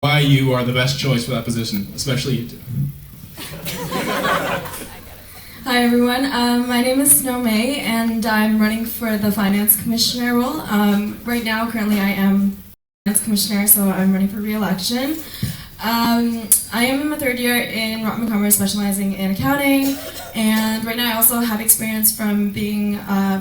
why you are the best choice for that position, especially you two. Hi everyone, my name is Snow May and I'm running for the Finance Commissioner role. Right now, currently I am Finance Commissioner, so I'm running for re-election. I am in my third year in Rotman Commerce, specializing in accounting, and right now I also have experience from being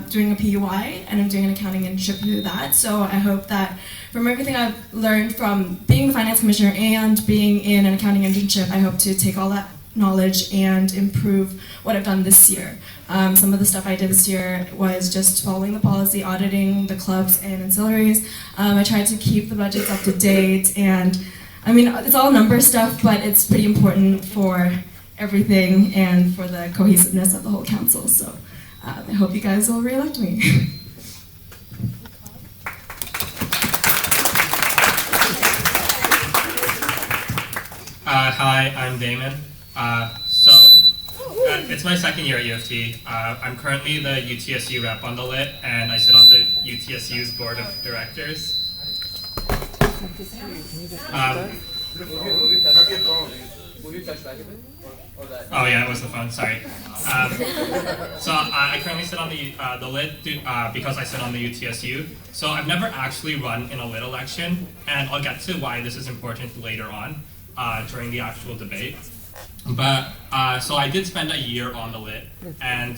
doing a PUI, and I'm doing an accounting internship through that. So I hope that from everything I've learned from being the Finance Commissioner and being in an accounting internship, I hope to take all that knowledge and improve what I've done this year. Some of the stuff I did this year was just following the policy, auditing the clubs and ancillaries. I tried to keep the budgets up to date, and I mean, it's all number stuff, but it's pretty important for everything and for the cohesiveness of the whole council. So I hope you guys will re-elect me. Hi, I'm Damon. It's my second year at U of T. I'm currently the UTSU rep on the lit, and I sit on the UTSU's board of directors. Oh yeah, it was the phone. Sorry. So I currently sit on the lit because I sit on the UTSU. So I've never actually run in a lit election, and I'll get to why this is important later on during the actual debate. But so I did spend a year on the lit, and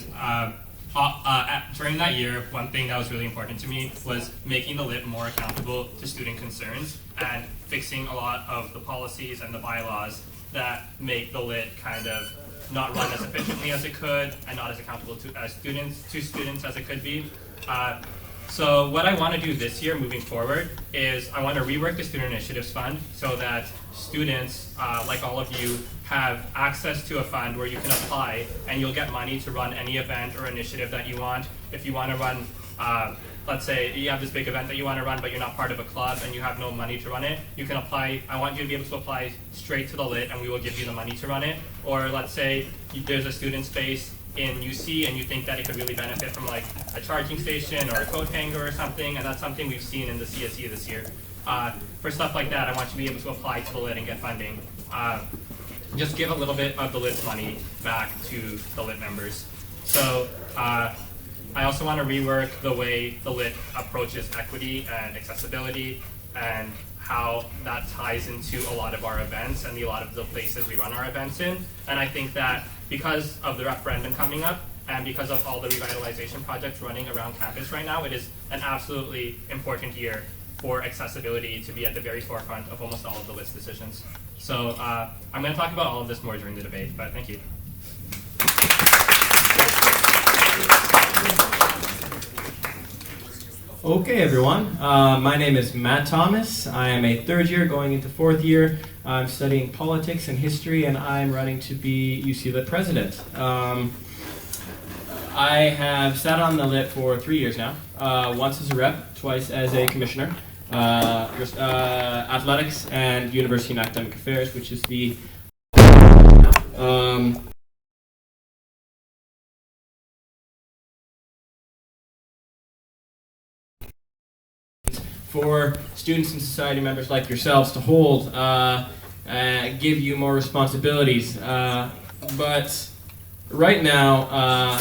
during that year, one thing that was really important to me was making the lit more accountable to student concerns and fixing a lot of the policies and the bylaws that make the lit kind of not run as efficiently as it could and not as accountable to students as it could be. So what I want to do this year moving forward is I want to rework the Student Initiatives Fund so that students, like all of you, have access to a fund where you can apply and you'll get money to run any event or initiative that you want. If you want to run, let's say you have this big event that you want to run but you're not part of a club and you have no money to run it, you can apply. I want you to be able to apply straight to the lit and we will give you the money to run it. Or let's say there's a student space in UC and you think that it could really benefit from like a charging station or a coat hanger or something, and that's something we've seen in the CSE this year. For stuff like that, I want you to be able to apply to the lit and get funding. Just give a little bit of the lit's money back to the lit members. So I also want to rework the way the lit approaches equity and accessibility and how that ties into a lot of our events and a lot of the places we run our events in. And I think that because of the referendum coming up and because of all the revitalization projects running around campus right now, it is an absolutely important year for accessibility to be at the very forefront of almost all of the lit's decisions. So I'm going to talk about all of this more during the debate, but thank you. Okay, everyone. My name is Matt Thomas. I am a third year going into fourth year. I'm studying politics and history, and I'm running to be UC Lit president. I have sat on the lit for 3 years now, once as a rep, twice as a commissioner. Athletics and University and Academic Affairs, which is the for students and society members like yourselves to hold, give you more responsibilities. But right now,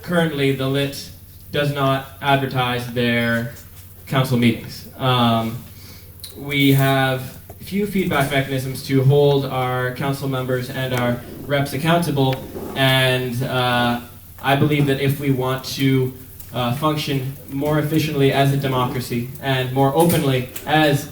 currently the lit does not advertise their council meetings. We have a few feedback mechanisms to hold our council members and our reps accountable, and I believe that if we want to function more efficiently as a democracy and more openly as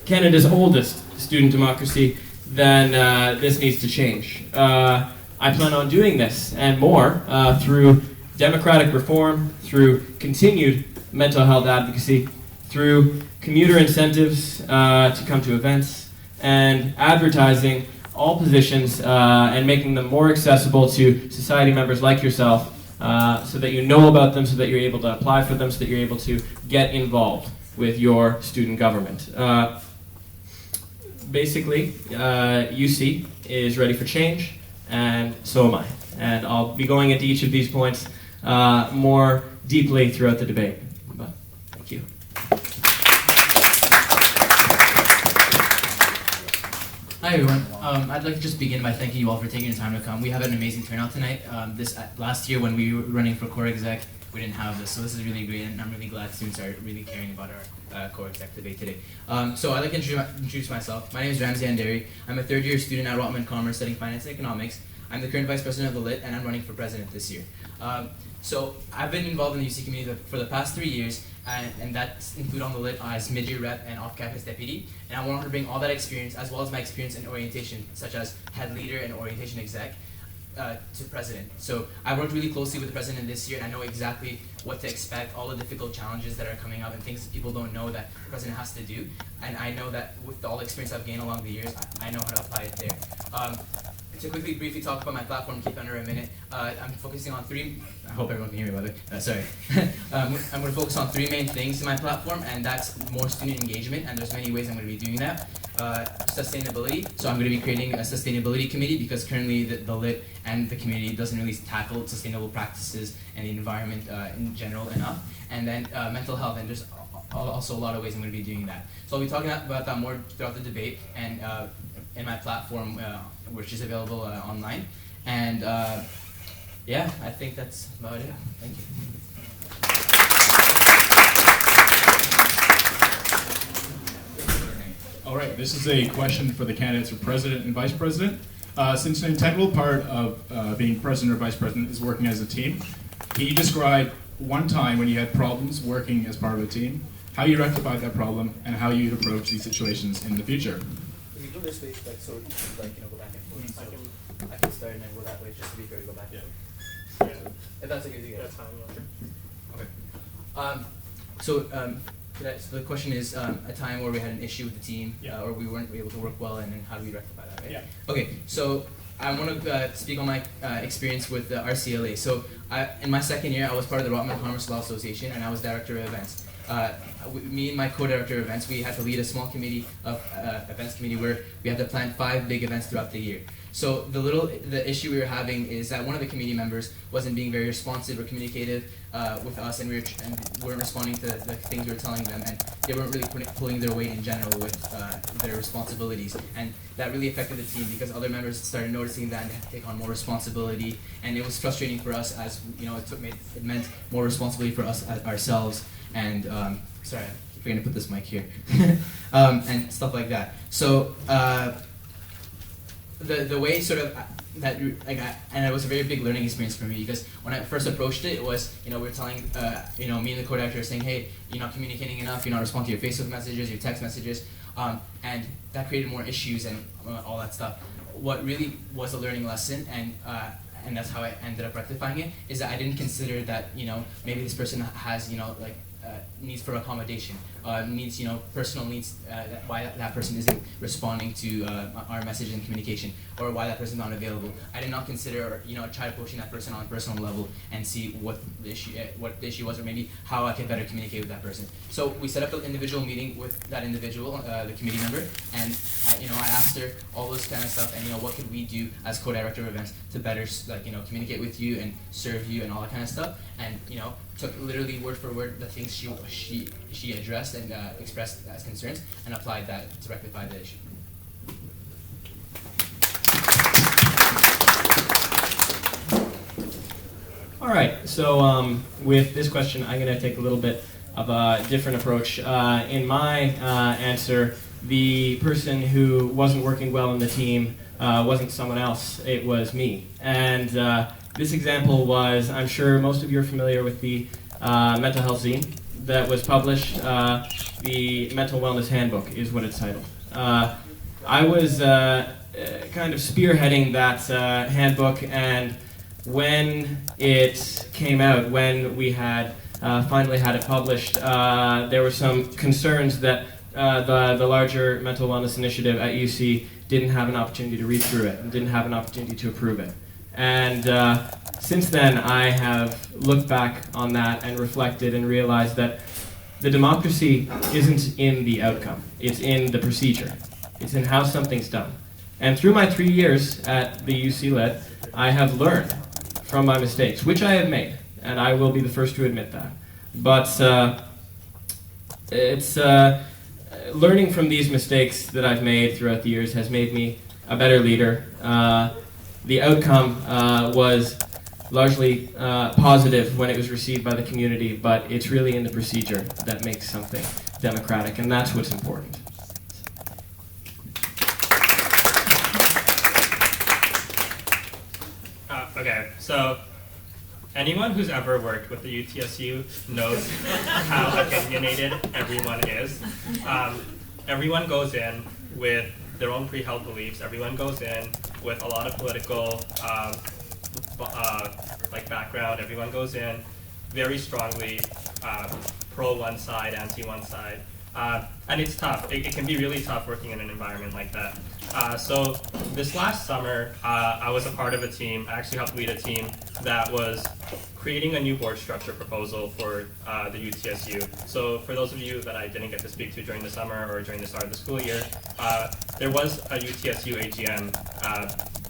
Canada's oldest student democracy, then this needs to change. I plan on doing this and more through democratic reform, through continued mental health advocacy, through commuter incentives to come to events, and advertising all positions and making them more accessible to society members like yourself, so that you know about them, so that you're able to apply for them, so that you're able to get involved with your student government. Basically, UC is ready for change, and so am I. And I'll be going into each of these points more deeply throughout the debate. But thank you. Hi everyone. I'd like to just begin by thanking you all for taking your time to come. We have an amazing turnout tonight. Last year when we were running for core exec, we didn't have this, so this is really great, and I'm really glad students are really caring about our core exec debate today. So I'd like to introduce myself. My name is Ramsey Anderi. I'm a third-year student at Rotman Commerce studying finance and economics. I'm the current vice president of the LIT, and I'm running for president this year. So I've been involved in the UC community for the past 3 years, and that's include on the LIT as mid-year rep and off-campus deputy. And I wanted to bring all that experience, as well as my experience in orientation, such as head leader and orientation exec, to president. So I worked really closely with the president this year, and I know exactly what to expect, all the difficult challenges that are coming up, and things that people don't know that the president has to do. And I know that with all the experience I've gained along the years, I know how to apply it there. To quickly, briefly talk about my platform, keep it under a minute. I'm focusing on three. I hope everyone can hear me, by the way. Sorry. I'm going to focus on three main things in my platform, and that's more student engagement. And there's many ways I'm going to be doing that. Sustainability. So I'm going to be creating a sustainability committee because currently the LIT and the community doesn't really tackle sustainable practices and the environment in general enough. And then mental health, and there's also a lot of ways I'm going to be doing that. So I'll be talking about that more throughout the debate and in my platform, which is available online. And yeah, I think that's about it. Thank you. All right, this is a question for the candidates for president and vice president. Since an integral part of being president or vice president is working as a team, can you describe one time when you had problems working as part of a team, how you rectified that problem, and how you'd approach these situations in the future? If you go this way, like so, like go back and forth. So I can start and then go that way, just to be fair, go back. Yeah. If that's okay with you guys. That's fine. Yeah. Okay. So the question is a time where we had an issue with the team, or we weren't able to work well, and then how do we rectify that, right? Yeah. Okay, so I want to speak on my experience with the RCLA. So in my second year, I was part of the Rotman Commerce Law Association, and I was director of events. Me and my co-director of events, we had to lead a small committee of events committee where we had to plan 5 big events throughout the year. So the issue we were having is that one of the committee members wasn't being very responsive or communicative with us, and we weren't responding to the things we were telling them, and they weren't really pulling their weight in general with their responsibilities, and that really affected the team because other members started noticing that and had to take on more responsibility, and it was frustrating for us as it meant more responsibility for us as ourselves, and sorry, I keep forgetting to put this mic here, and stuff like that. So. The way sort of that and it was a very big learning experience for me because when I first approached it, it was we were telling me and the co-director saying, hey, you're not communicating enough, you're not responding to your Facebook messages, your text messages, and that created more issues and all that stuff. What really was a learning lesson and that's how I ended up rectifying it is that I didn't consider that maybe this person has needs for accommodation, needs personal needs, why that person isn't responding to our message and communication, or why that person's not available. I did not consider try approaching that person on a personal level and see what the issue was, or maybe how I could better communicate with that person. So we set up an individual meeting with that individual, the committee member, and I asked her all this kind of stuff, and what could we do as co-director of events to better communicate with you and serve you and all that kind of stuff, and took literally word for word the things she addressed and expressed as concerns and applied that to rectify the issue. All right, so with this question, I'm going to take a little bit of a different approach. In my answer, the person who wasn't working well in the team wasn't someone else, it was me. And this example was, I'm sure most of you are familiar with the mental health zine that was published. The Mental Wellness Handbook is what it's titled. I was kind of spearheading that handbook, and when it came out, when we had finally had it published, there were some concerns that the larger mental wellness initiative at UC didn't have an opportunity to read through it and didn't have an opportunity to approve it. And since then, I have looked back on that and reflected and realized that the democracy isn't in the outcome. It's in the procedure. It's in how something's done. And through my 3 years at the UC Lit, I have learned from my mistakes, which I have made, and I will be the first to admit that. But it's learning from these mistakes that I've made throughout the years has made me a better leader. The outcome was largely positive when it was received by the community, but it's really in the procedure that makes something democratic, and that's what's important. Okay, so anyone who's ever worked with the UTSU knows how opinionated everyone is. Everyone goes in with their own pre-held beliefs. Everyone goes in with a lot of political background. Everyone goes in very strongly pro one side, anti one side. And it's tough. It can be really tough working in an environment like that. So this last summer, I was a part of a team. I actually helped lead a team that was creating a new board structure proposal for the UTSU. So for those of you that I didn't get to speak to during the summer or during the start of the school year, there was a UTSU AGM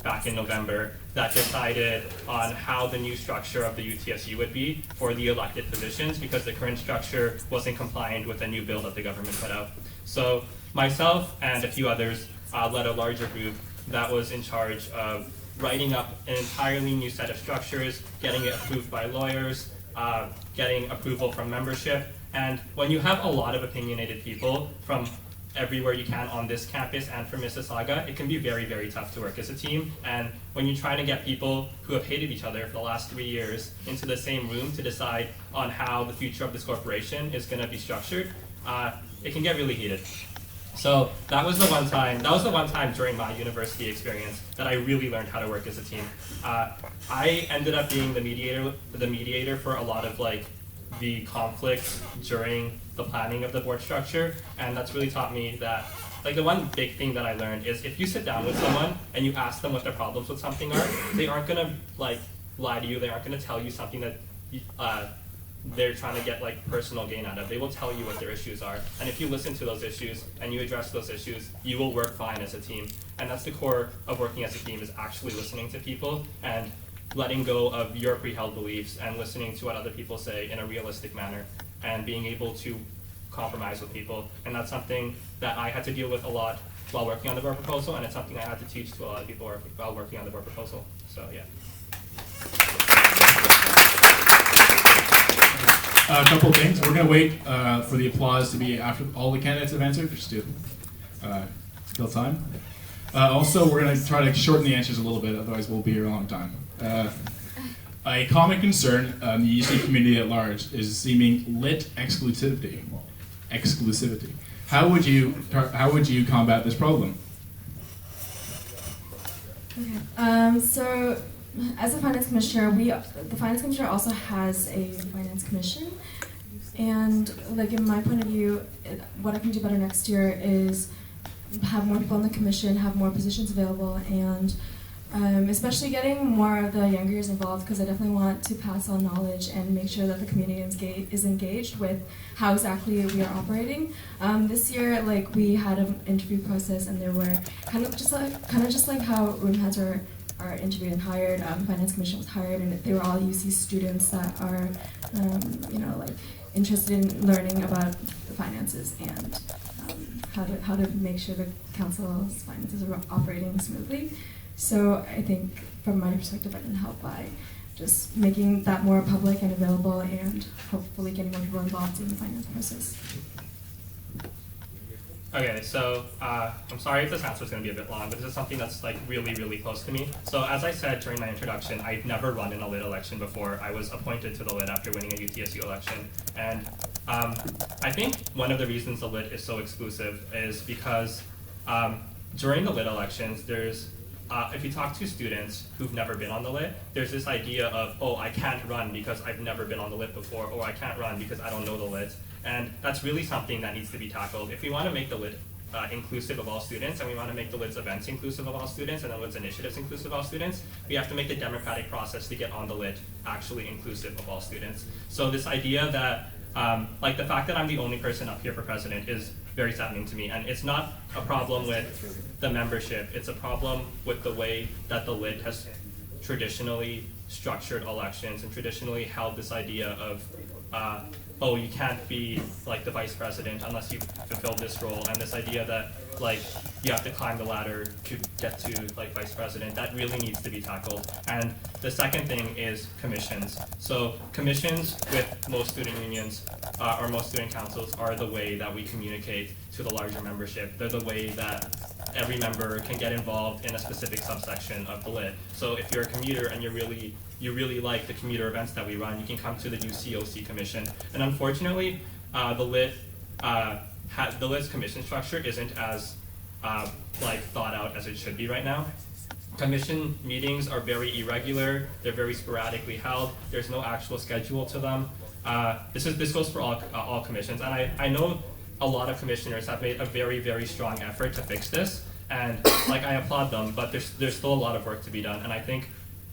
back in November that decided on how the new structure of the UTSU would be for the elected positions, because the current structure wasn't compliant with the new bill that the government put out. So myself and a few others led a larger group that was in charge of writing up an entirely new set of structures, getting it approved by lawyers, getting approval from membership. And when you have a lot of opinionated people from everywhere you can on this campus and from Mississauga, it can be very, very tough to work as a team. And when you're trying to get people who have hated each other for the last 3 years into the same room to decide on how the future of this corporation is going to be structured, it can get really heated. So that was the one time during my university experience that I really learned how to work as a team. I ended up being the mediator for a lot of the conflicts during the planning of the board structure, and that's really taught me that the one big thing that I learned is if you sit down with someone and you ask them what their problems with something are, they aren't gonna lie to you. They aren't gonna tell you something that they're trying to get personal gain out of. They will tell you what their issues are, and if you listen to those issues and you address those issues, you will work fine as a team. And that's the core of working as a team, is actually listening to people and letting go of your pre-held beliefs and listening to what other people say in a realistic manner and being able to compromise with people. And that's something that I had to deal with a lot while working on the board proposal, and it's something I had to teach to a lot of people while working on the board proposal. So yeah. A couple of things. We're going to wait for the applause to be after all the candidates have answered, just to kill time. Also, we're going to try to shorten the answers a little bit, otherwise we'll be here a long time. A common concern in the UC community at large is seeming lit exclusivity. How would you combat this problem? Okay. So, as a finance commissioner, the finance commissioner also has a finance commission, and in my point of view, what I can do better next year is have more people on the commission, have more positions available, and especially getting more of the younger years involved, because I definitely want to pass on knowledge and make sure that the community is engaged with how exactly we are operating. This year, we had an interview process, and there were kind of just like how room heads are interviewed and hired. Finance commission was hired, and they were all UC students that are, interested in learning about the finances and how to make sure the council's finances are operating smoothly. So I think from my perspective, I can help by just making that more public and available, and hopefully getting more people involved in the finance process. Okay, so I'm sorry if this answer is going to be a bit long, but this is something that's really, really close to me. So as I said during my introduction, I've never run in a lit election before. I was appointed to the lit after winning a UTSU election. And I think one of the reasons the lit is so exclusive is because during the lit elections, there's if you talk to students who've never been on the lit, there's this idea of, oh, I can't run because I've never been on the lit before, or I can't run because I don't know the lit. And that's really something that needs to be tackled. If we want to make the lit inclusive of all students, and we want to make the LIT's events inclusive of all students, and the LIT's initiatives inclusive of all students, we have to make the democratic process to get on the LIT actually inclusive of all students. So this idea that, the fact that I'm the only person up here for president is very saddening to me, and it's not a problem with the membership, it's a problem with the way that the LIT has traditionally structured elections and traditionally held this idea of oh, you can't be like the vice president unless you fulfill this role, and this idea that like you have to climb the ladder to get to like vice president, that really needs to be tackled. And the second thing is commissions. So commissions with most student unions or most student councils are the way that we communicate to the larger membership. They're the way that every member can get involved in a specific subsection of the lit. So if you're a commuter and you really like the commuter events that we run, you can come to the UCOC commission. And unfortunately, the lit's commission structure isn't as like thought out as it should be right now. Commission meetings are very irregular. They're very sporadically held. There's no actual schedule to them. This goes for all commissions, and I know a lot of commissioners have made a very, very strong effort to fix this, and like I applaud them, but there's still a lot of work to be done. And I think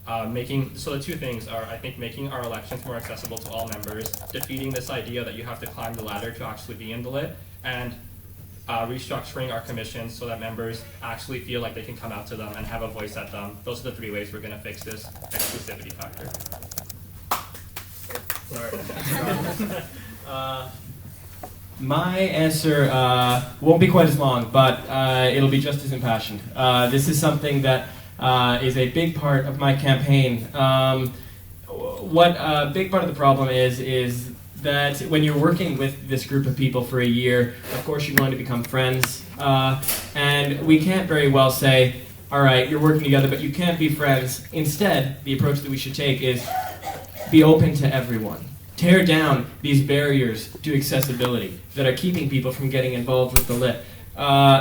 the two things are, I think, making our elections more accessible to all members, defeating this idea that you have to climb the ladder to actually be in the lit, and restructuring our commissions so that members actually feel like they can come out to them and have a voice at them. Those are the three ways we're going to fix this exclusivity factor. My answer won't be quite as long, but it'll be just as impassioned. This is something that is a big part of my campaign. What a big part of the problem is that when you're working with this group of people for a year, of course you're going to become friends, and we can't very well say, all right, you're working together, but you can't be friends. Instead, the approach that we should take is be open to everyone. Tear down these barriers to accessibility that are keeping people from getting involved with the lit.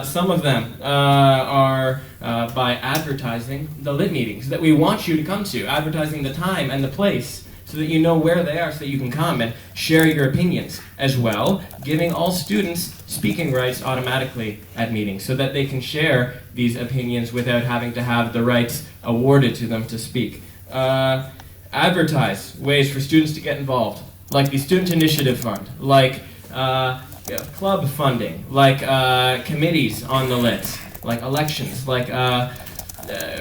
Some of them are by advertising the lit meetings that we want you to come to, advertising the time and the place so that you know where they are so that you can come and share your opinions, as well giving all students speaking rights automatically at meetings so that they can share these opinions without having to have the rights awarded to them to speak. Advertise ways for students to get involved, like the Student Initiative Fund, like club funding, like committees on the lit, like elections, like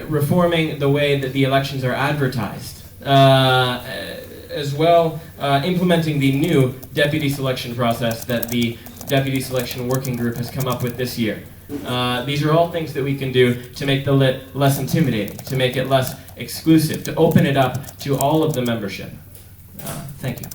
reforming the way that the elections are advertised, as well implementing the new deputy selection process that the Deputy Selection Working Group has come up with this year. These are all things that we can do to make the lit less intimidating, to make it less exclusive, to open it up to all of the membership. Thank you.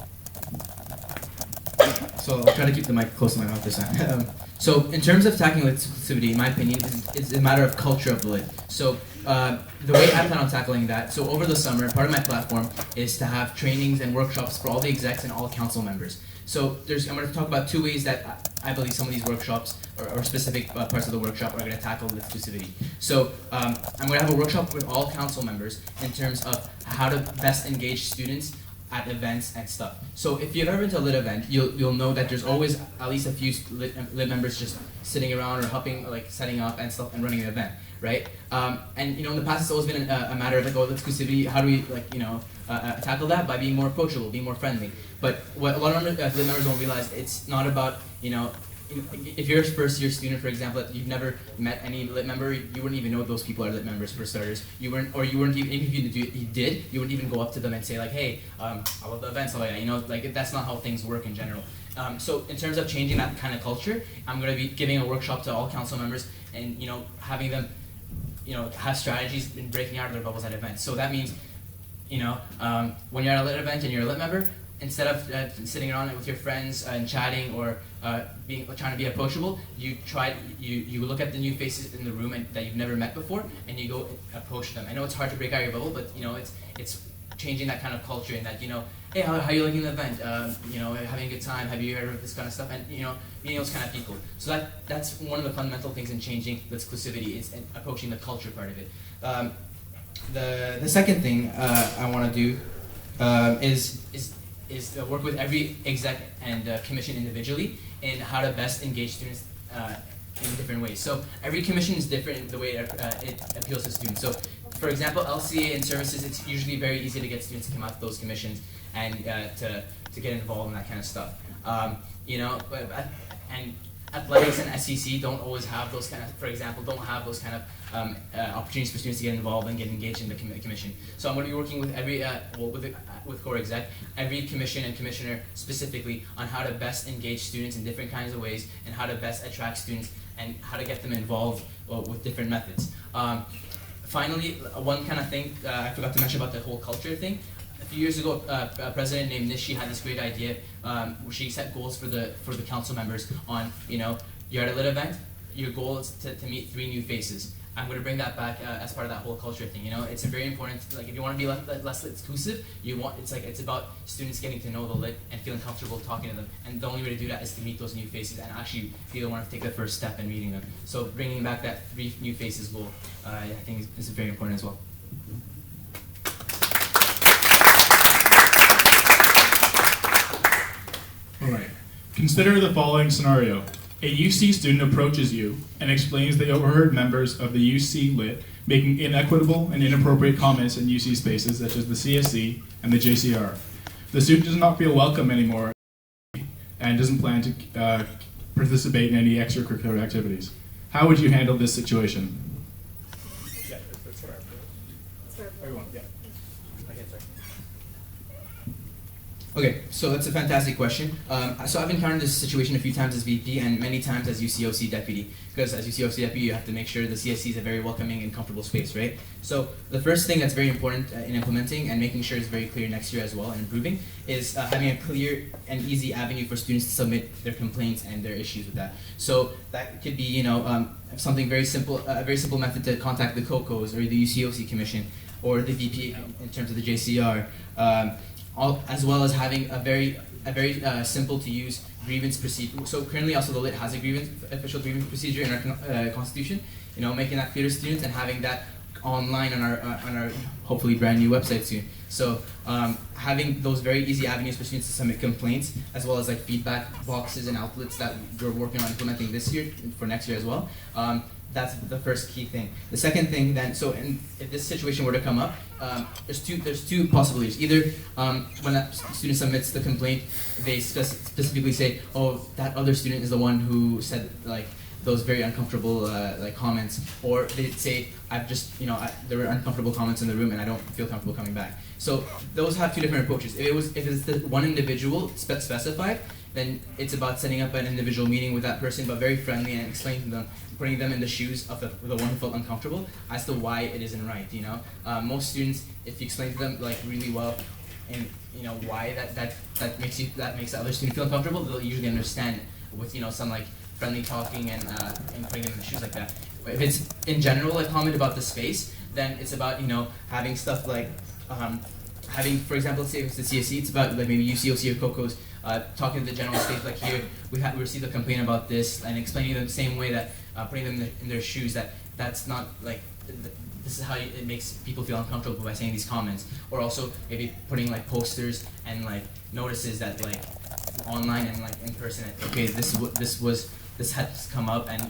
So I'll try to keep the mic close to my mouth this time. So in terms of tackling lit exclusivity, in my opinion, it's a matter of culture of the lit. So the way I plan on tackling that, so over the summer, part of my platform is to have trainings and workshops for all the execs and all council members. So I'm going to talk about two ways that I believe some of these workshops or specific parts of the workshop are going to tackle lit exclusivity. So I'm going to have a workshop with all council members in terms of how to best engage students at events and stuff. So if you've ever been to a lit event, you'll know that there's always at least a few lit members just sitting around or helping, like setting up and stuff and running the event, right? And in the past it's always been a matter of like, lit exclusivity. How do we tackle that? By being more approachable, being more friendly. But what a lot of lit members don't realize, it's not about if you're a first year student, for example, that you've never met any lit member, you wouldn't even know those people are lit members for starters. You wouldn't even, if you did, you wouldn't even go up to them and say like, hey, I love the event, so like that's not how things work in general. So in terms of changing that kind of culture, I'm going to be giving a workshop to all council members and having them have strategies in breaking out of their bubbles at events. So that means when you're at a lit event and you're a lit member, instead of sitting around with your friends and chatting or trying to be approachable, you look at the new faces in the room that you've never met before, and you go approach them. I know it's hard to break out your bubble, but it's changing that kind of culture in that hey, how are you liking the event? Having a good time. Have you heard of this kind of stuff? And meeting those kind of people. So that's one of the fundamental things in changing the exclusivity is approaching the culture part of it. The second thing I want to do is to work with every exec and commission individually in how to best engage students in different ways. So every commission is different in the way it appeals to students. So for example, LCA and services, it's usually very easy to get students to come out to those commissions and to get involved in that kind of stuff. And athletics and SEC don't always have those kind of, for example, don't have those kind of opportunities for students to get involved and get engaged in the commission. So I'm going to be working with every, with Core Exec, every commission and commissioner specifically on how to best engage students in different kinds of ways and how to best attract students and how to get them involved with different methods. Finally, one kind of thing I forgot to mention about the whole culture thing. A few years ago, a president named Nishi had this great idea where she set goals for the council members on, you're at a lit event, your goal is to meet 3 new faces. I'm going to bring that back as part of that whole culture thing. It's very important. Like if you want to be less exclusive, it's about students getting to know the lit and feeling comfortable talking to them. And the only way to do that is to meet those new faces and actually feel want to take the first step in meeting them. So bringing back that 3 new faces goal, I think is very important as well. All right. Consider the following scenario. A UC student approaches you and explains they overheard members of the UC Lit making inequitable and inappropriate comments in UC spaces such as the CSC and the JCR. The student does not feel welcome anymore and doesn't plan to participate in any extracurricular activities. How would you handle this situation? Yeah, that's for everyone. Yeah. Okay, so that's a fantastic question. So I've encountered this situation a few times as VP and many times as UCOC deputy. Because as UCOC deputy, you have to make sure the CSC is a very welcoming and comfortable space, right? So the first thing that's very important in implementing and making sure it's very clear next year as well and improving is having a clear and easy avenue for students to submit their complaints and their issues with that. So that could be, something very simple, a very simple method to contact the COCOs or the UCOC commission or the VP in terms of the JCR. As well as having a very simple to use grievance procedure. So currently also the LIT has a official grievance procedure in our constitution, making that clear to students and having that online on our hopefully brand new website soon. So having those very easy avenues for students to submit complaints, as well as like feedback boxes and outlets that we're working on implementing this year for next year as well. That's the first key thing. The second thing then, if this situation were to come up, there's two possibilities. Either when that student submits the complaint, they specifically say, oh, that other student is the one who said those very uncomfortable comments, or they say, there were uncomfortable comments in the room and I don't feel comfortable coming back. So those have 2 different approaches. If it's the one individual specified, then it's about setting up an individual meeting with that person, but very friendly, and explaining to them, putting them in the shoes of the one who felt uncomfortable as to why it isn't right. Most students, if you explain to them really well, and why that makes the other student feel uncomfortable, they'll usually understand with some friendly talking and putting them in the shoes like that. But if it's in general a comment about the space, then it's about having stuff like having, for example, let's say if it's the CSC, it's about maybe UCOC or COCOs talking to the general space, here we received a complaint about this, and explaining them the same way that putting them in their shoes that's not this is how it makes people feel uncomfortable by saying these comments, or also maybe putting posters and notices that online and in person, okay, this has come up and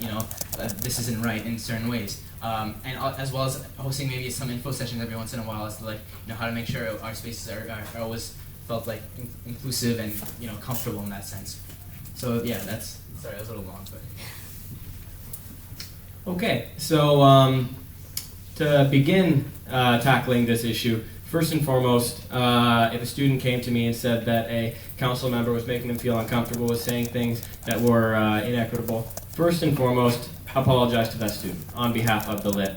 this isn't right in certain ways, and as well as hosting maybe some info sessions every once in a while as to how to make sure our spaces are always felt inclusive and comfortable in that sense. So yeah, sorry, that was a little long, but. Okay, so to begin tackling this issue, first and foremost, if a student came to me and said that a council member was making them feel uncomfortable, was saying things that were inequitable, first and foremost, apologize to that student on behalf of the LIT.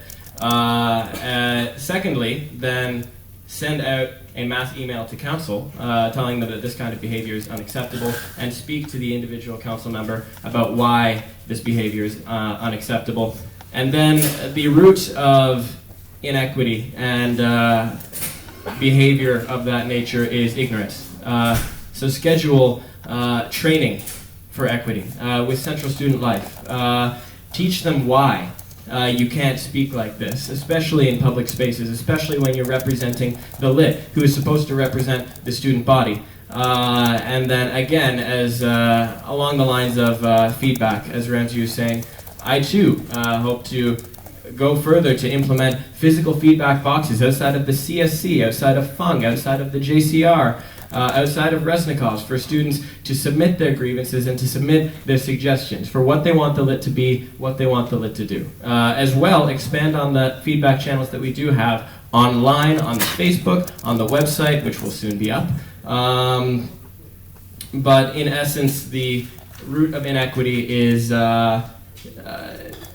Secondly, then send out a mass email to council telling them that this kind of behavior is unacceptable, and speak to the individual council member about why this behavior is unacceptable. And then the root of inequity and behavior of that nature is ignorance. So schedule training for equity with Central Student Life. Teach them why you can't speak like this, especially in public spaces, especially when you're representing the LIT, who is supposed to represent the student body. And then again, as along the lines of feedback, as Ramsey was saying, I too hope to go further to implement physical feedback boxes outside of the CSC, outside of FUNG, outside of the JCR, outside of Resnikov's for students to submit their grievances and to submit their suggestions for what they want the lit to be, what they want the lit to do. As well, expand on the feedback channels that we do have online, on Facebook, on the website, which will soon be up. But in essence, the root of inequity is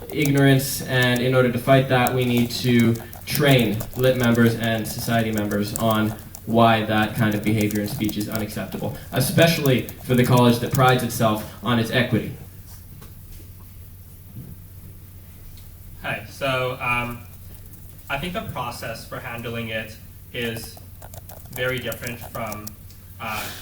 ignorance, and in order to fight that, we need to train lit members and society members on why that kind of behavior and speech is unacceptable, especially for the college that prides itself on its equity. Hi, so I think the process for handling it is very different from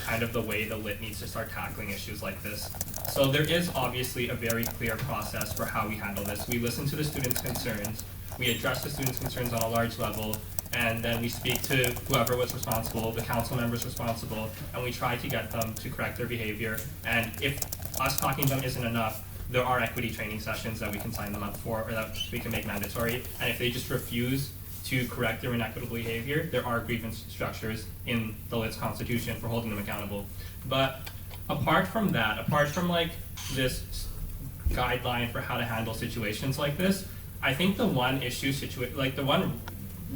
kind of the way the lit needs to start tackling issues like this. So there is obviously a very clear process for how we handle this. We listen to the students' concerns, we address the students' concerns on a large level, and then we speak to whoever was responsible, the council members responsible, and we try to get them to correct their behavior. And if us talking to them isn't enough, there are equity training sessions that we can sign them up for or that we can make mandatory. And if they just refuse to correct their inequitable behavior, there are grievance structures in the LIT's constitution for holding them accountable. But apart from that, apart from like this guideline for how to handle situations like this, I think the one the one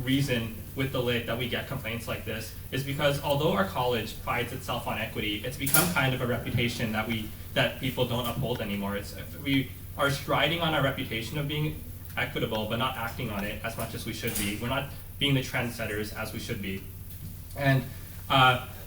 reason with the lit that we get complaints like this is because although our college prides itself on equity, it's become kind of a reputation that people don't uphold anymore. We are striding on our reputation of being equitable, but not acting on it as much as we should be. We're not being the trendsetters as we should be. And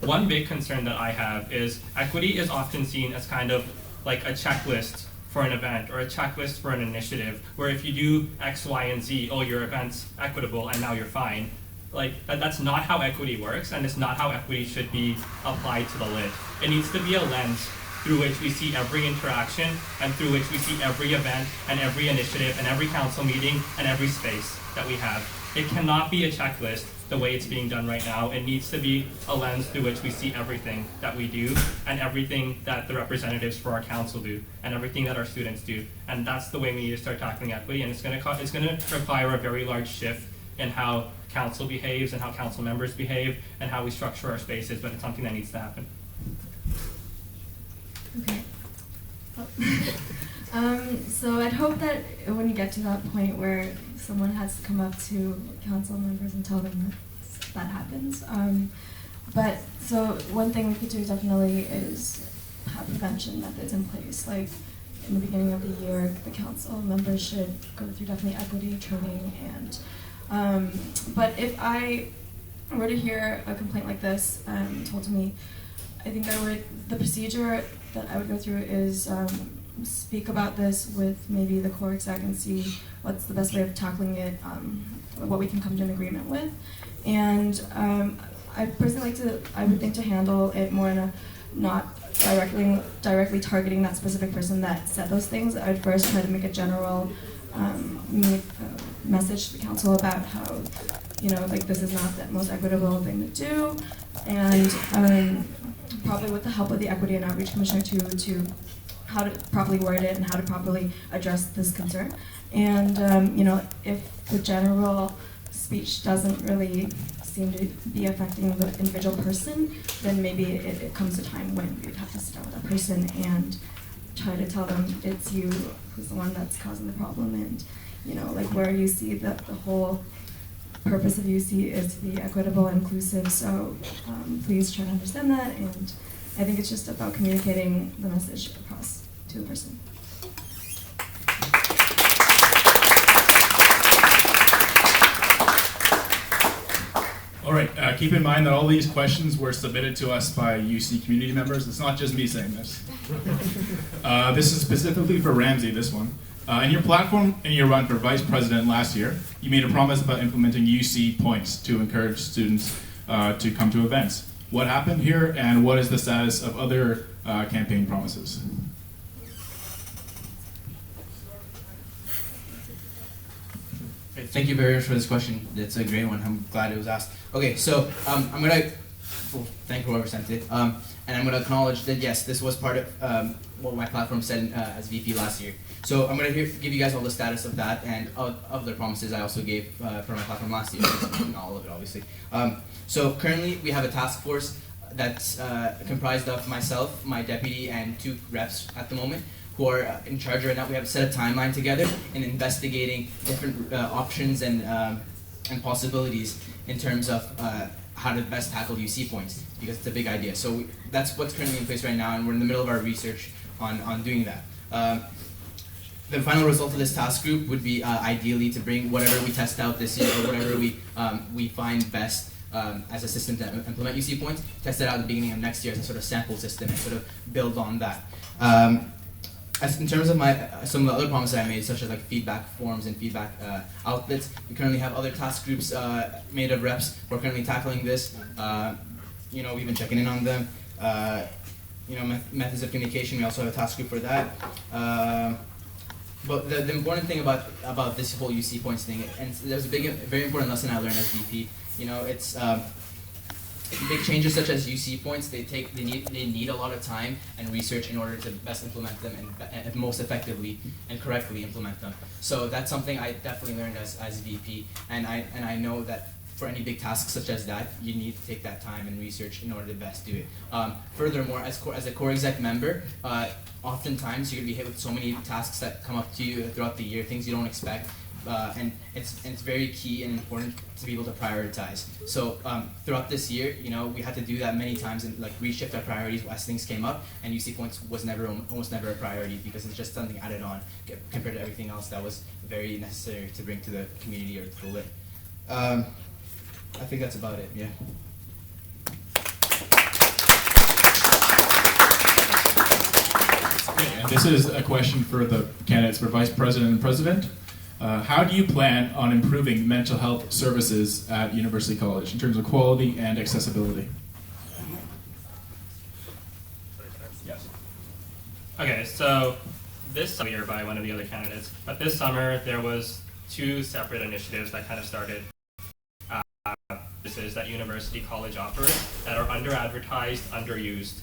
one big concern that I have is equity is often seen as kind of like a checklist for an event or a checklist for an initiative, where if you do X, Y, and Z, oh, your event's equitable and now you're fine. Like, that's not how equity works, and it's not how equity should be applied to the lit. It needs to be a lens through which we see every interaction and through which we see every event and every initiative and every council meeting and every space that we have. It cannot be a checklist the way it's being done right now. It needs to be a lens through which we see everything that we do and everything that the representatives for our council do and everything that our students do. And that's the way we need to start tackling equity, and it's going to require a very large shift in how council behaves and how council members behave and how we structure our spaces, but it's something that needs to happen. Okay. So I'd hope that when you get to that point where someone has to come up to council members and tell them that happens. But so one thing we could do definitely is have prevention methods in place. Like in the beginning of the year, the council members should go through definitely equity training. And but if I were to hear a complaint like this told to me, I think the procedure that I would go through is speak about this with maybe the core exec and see what's the best way of tackling it, what we can come to an agreement with. And I personally I would think to handle it more in a not directly targeting that specific person that said those things. I would first try to make a general message to the council about how, like this is not the most equitable thing to do, and probably with the help of the Equity and Outreach Commissioner to how to properly word it and how to properly address this concern. And if the general speech doesn't really seem to be affecting the individual person, then maybe it comes a time when you'd have to sit down with that person and try to tell them it's you who's the one that's causing the problem, and like where you see that the whole purpose of UC is to be equitable and inclusive. So please try to understand that, and I think it's just about communicating the message across to the person. All right, keep in mind that all these questions were submitted to us by UC community members. It's not just me saying this. This is specifically for Ramsey, this one. In your platform in your run for vice president last year, you made a promise about implementing UC points to encourage students to come to events. What happened here, and what is the status of other campaign promises? Thank you very much for this question. It's a great one. I'm glad it was asked. Okay, so I'm gonna thank whoever sent it, and I'm gonna acknowledge that yes, this was part of what my platform said as VP last year. So I'm gonna give you guys all the status of that and of the promises I also gave for my platform last year. Not all of it, obviously. So currently we have a task force that's comprised of myself, my deputy, and 2 reps at the moment who are in charge right now. We have set a timeline together in investigating different options and possibilities in terms of how to best tackle UC points, because it's a big idea. So that's what's currently in place right now, and we're in the middle of our research on doing that. The final result of this task group would be ideally to bring whatever we test out this year or whatever we find best as a system to implement UC points, test it out at the beginning of next year as a sort of sample system and sort of build on that. As in terms of some of the other promises I made, such as like feedback forms and feedback outlets, we currently have other task groups made of reps who are currently tackling this. We've been checking in on them. Methods of communication, we also have a task group for that. But the important thing about this whole UC points thing, and there's a very important lesson I learned as VP. It's big changes such as UC points. They need a lot of time and research in order to best implement them and most effectively and correctly implement them. So that's something I definitely learned as VP, and I know that for any big tasks such as that, you need to take that time and research in order to best do it. Furthermore, as a core exec member, oftentimes you're going to be hit with so many tasks that come up to you throughout the year, things you don't expect, and it's very key and important to be able to prioritize. So throughout this year, we had to do that many times and like reshift our priorities as things came up, and UC points was almost never a priority because it's just something added on compared to everything else that was very necessary to bring to the community or to the lit. I think that's about it, yeah. Okay, and this is a question for the candidates for Vice President and President. How do you plan on improving mental health services at University College in terms of quality and accessibility? Yes. Okay, so this year by one of the other candidates, but this summer there was 2 separate initiatives that kind of started services that University College offers that are under-advertised, underused.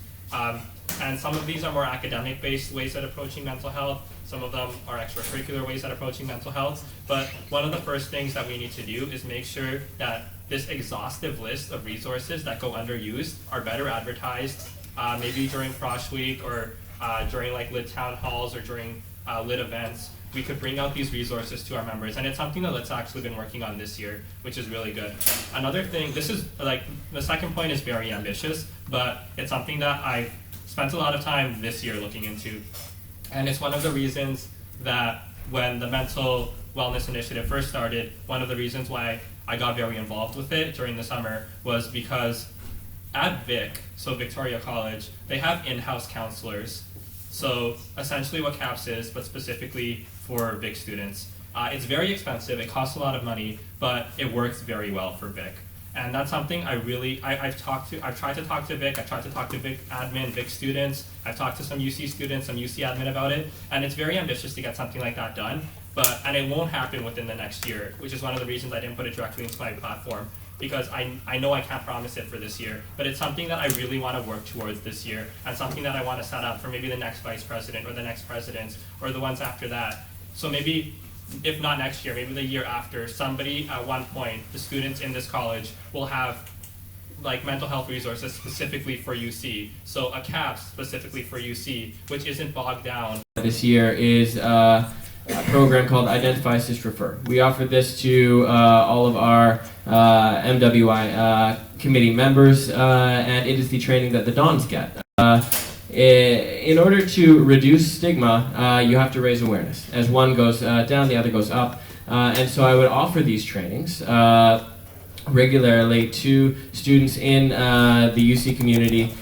And some of these are more academic-based ways at approaching mental health. Some of them are extracurricular ways at approaching mental health. But one of the first things that we need to do is make sure that this exhaustive list of resources that go underused are better advertised, maybe during Frosh Week or during like lit town halls or during lit events. We could bring out these resources to our members, and it's something that Lit's actually been working on this year, which is really good. Another thing, this is like, the second point is very ambitious, but it's something that I've spent a lot of time this year looking into. And it's one of the reasons that when the Mental Wellness Initiative first started, one of the reasons why I got very involved with it during the summer was because at Vic, so Victoria College, they have in-house counselors. So essentially what CAPS is, but specifically for Vic students. It's very expensive, it costs a lot of money, but it works very well for Vic. And that's something I've tried to talk to Vic, I've tried to talk to Vic admin, Vic students, I've talked to some UC students, some UC admin about it, and it's very ambitious to get something like that done, and it won't happen within the next year, which is one of the reasons I didn't put it directly into my platform, because I know I can't promise it for this year, but it's something that I really want to work towards this year, and something that I want to set up for maybe the next vice president, or the next president, or the ones after that. So maybe, if not next year, maybe the year after, somebody at one point, the students in this college will have like mental health resources specifically for UC. So a CAPS specifically for UC, which isn't bogged down. This year is a program called Identify, Assist, Refer. We offer this to all of our MWI committee members, and it is the training that the Dons get. In order to reduce stigma, you have to raise awareness. As one goes down, the other goes up. And so I would offer these trainings regularly to students in the UC community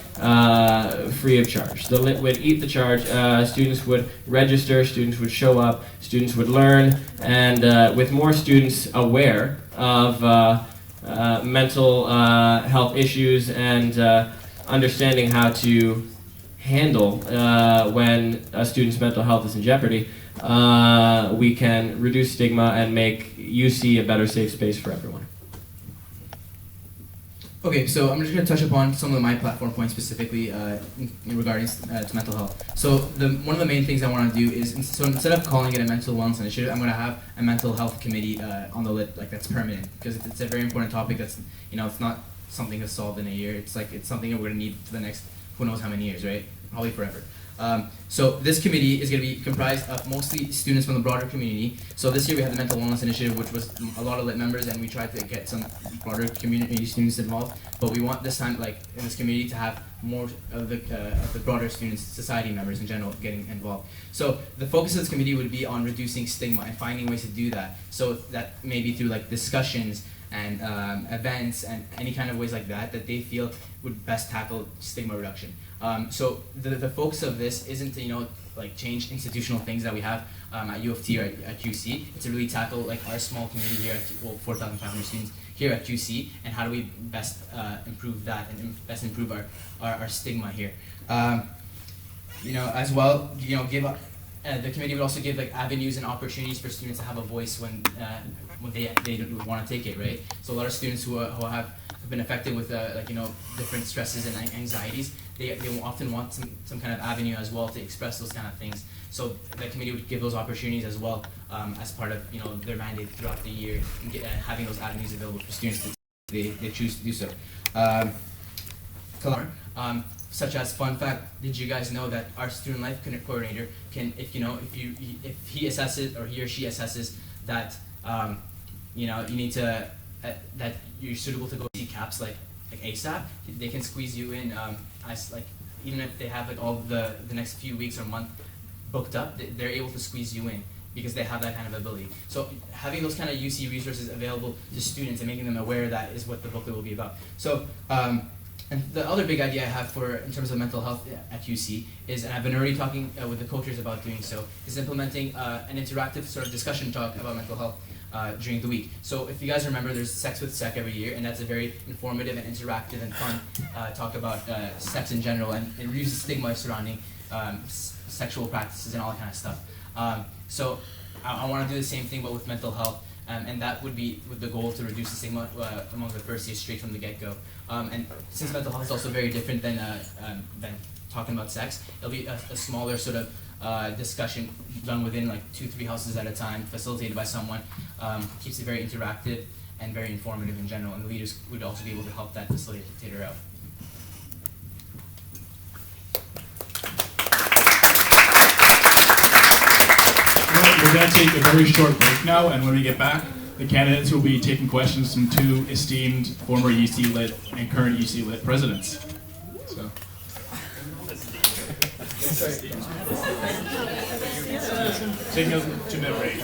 free of charge. The LIT would eat the charge. Students would register, students would show up, students would learn, and with more students aware of mental health issues and understanding how to handle when a student's mental health is in jeopardy, we can reduce stigma and make UC a better safe space for everyone. Okay, so I'm just going to touch upon some of my platform points specifically regarding to mental health. So one of the main things I want to do is, so instead of calling it a mental wellness initiative, I'm going to have a mental health committee on the LIT, like that's permanent, because it's a very important topic that's, it's not something that's solved in a year. It's something that we're gonna need for the next who knows how many years, right? Probably forever. So this committee is going to be comprised of mostly students from the broader community. So this year we had the Mental Wellness Initiative, which was a lot of lit members, and we tried to get some broader community students involved. But we want this time, like in this committee, to have more of the broader students, society members in general, getting involved. So the focus of this committee would be on reducing stigma and finding ways to do that. So that maybe through like discussions and events and any kind of ways like that they feel would best tackle stigma reduction. So the focus of this isn't to like change institutional things that we have at U of T or at UC. It's to really tackle like our small community here at 4,500 students here at UC, and how do we best improve that and best improve our stigma here. As well, give up. The committee would also give like avenues and opportunities for students to have a voice when they don't want to take it, right? So a lot of students who have been affected with different stresses and anxieties, they often want some kind of avenue as well to express those kind of things. So the committee would give those opportunities as well as part of their mandate throughout the year, and having those avenues available for students to they choose to do so. Such as, fun fact, did you guys know that our student life coordinator can, if he assesses or he or she assesses that you need to that you're suitable to go see CAPS like ASAP, they can squeeze you in as like, even if they have like all the next few weeks or month booked up, they're able to squeeze you in because they have that kind of ability. So having those kind of UC resources available to students and making them aware of that is what the booklet will be about. So. And the other big idea I have in terms of mental health at UC is, and I've been already talking with the coaches about doing so, is implementing an interactive sort of discussion talk about mental health during the week. So if you guys remember, there's Sex with Sec every year, and that's a very informative and interactive and fun talk about sex in general, and it reduces stigma surrounding sexual practices and all that kind of stuff. So I want to do the same thing but with mental health. And that would be with the goal to reduce the stigma among the first years straight from the get-go. And since mental health is also very different than talking about sex, it'll be a smaller sort of discussion done within like 2-3 houses at a time, facilitated by someone. Keeps it very interactive and very informative in general, and the leaders would also be able to help that facilitator out. We're going to take a very short break now, and when we get back, the candidates will be taking questions from 2 esteemed former UC Lit and current UC Lit presidents. So. Taking a 2-minute break.